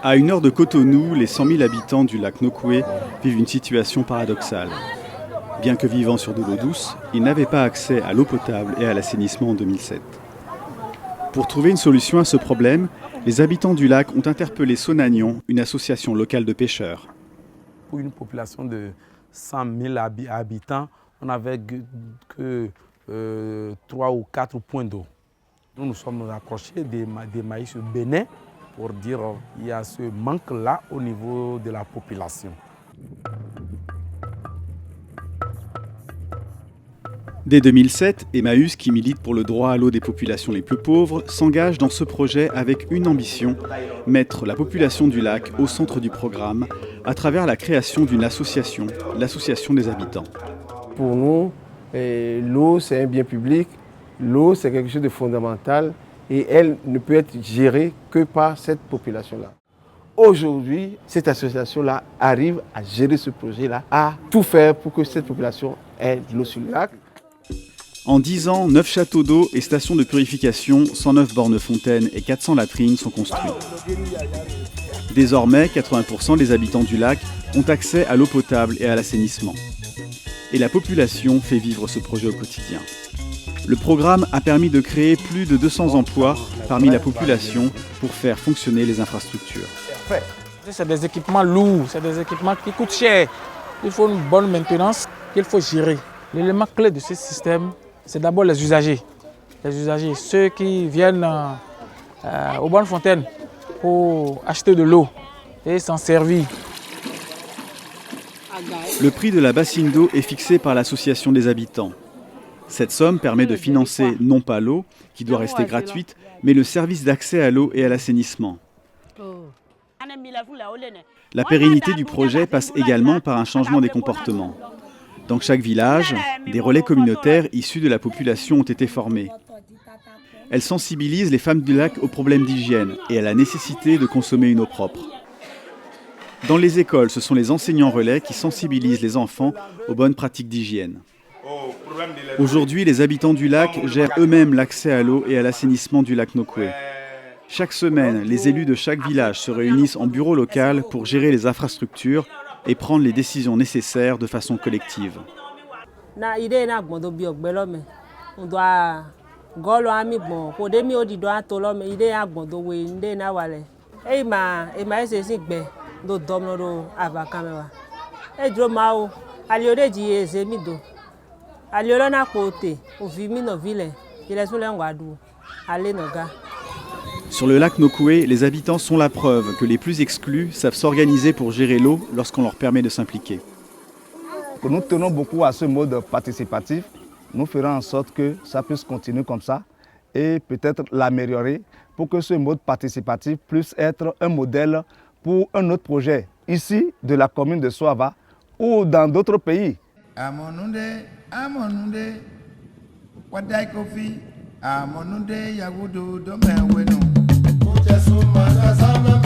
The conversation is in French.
À 1 heure de Cotonou, les 100 000 habitants du lac Nokoué vivent une situation paradoxale. Bien que vivant sur de l'eau douce, ils n'avaient pas accès à l'eau potable et à l'assainissement en 2007. Pour trouver une solution à ce problème, les habitants du lac ont interpellé Sonagnon, une association locale de pêcheurs. Pour une population de 100 000 habitants, on n'avait que 3 ou 4 points d'eau. Nous nous sommes rapprochés des maïs Bénin pour dire qu'il y a ce manque-là au niveau de la population. Dès 2007, Emmaüs, qui milite pour le droit à l'eau des populations les plus pauvres, s'engage dans ce projet avec une ambition, mettre la population du lac au centre du programme à travers la création d'une association, l'association des habitants. Pour nous, l'eau c'est un bien public, l'eau c'est quelque chose de fondamental et elle ne peut être gérée que par cette population-là. Aujourd'hui, cette association-là arrive à gérer ce projet-là, à tout faire pour que cette population ait de l'eau sur le lac. En 10 ans, 9 châteaux d'eau et stations de purification, 109 bornes fontaines et 400 latrines sont construits. Désormais, 80% des habitants du lac ont accès à l'eau potable et à l'assainissement. Et la population fait vivre ce projet au quotidien. Le programme a permis de créer plus de 200 emplois parmi la population pour faire fonctionner les infrastructures. C'est des équipements lourds, c'est des équipements qui coûtent cher. Il faut une bonne maintenance qu'il faut gérer. L'élément clé de ce système, c'est d'abord les usagers. Les usagers, ceux qui viennent aux bornes fontaines pour acheter de l'eau et s'en servir. Le prix de la bassine d'eau est fixé par l'association des habitants. Cette somme permet de financer non pas l'eau, qui doit rester gratuite, mais le service d'accès à l'eau et à l'assainissement. La pérennité du projet passe également par un changement des comportements. Dans chaque village, des relais communautaires issus de la population ont été formés. Elles sensibilisent les femmes du lac aux problèmes d'hygiène et à la nécessité de consommer une eau propre. Dans les écoles, ce sont les enseignants relais qui sensibilisent les enfants aux bonnes pratiques d'hygiène. Aujourd'hui, les habitants du lac gèrent eux-mêmes l'accès à l'eau et à l'assainissement du lac Nokoué. Chaque semaine, les élus de chaque village se réunissent en bureau local pour gérer les infrastructures et prendre les décisions nécessaires de façon collective. Sur le lac Nokoué, les habitants sont la preuve que les plus exclus savent s'organiser pour gérer l'eau lorsqu'on leur permet de s'impliquer. Nous tenons beaucoup à ce mode participatif. Nous ferons en sorte que ça puisse continuer comme ça et peut-être l'améliorer pour que ce mode participatif puisse être un modèle pour un autre projet ici de la commune de Soava ou dans d'autres pays. Sumana sama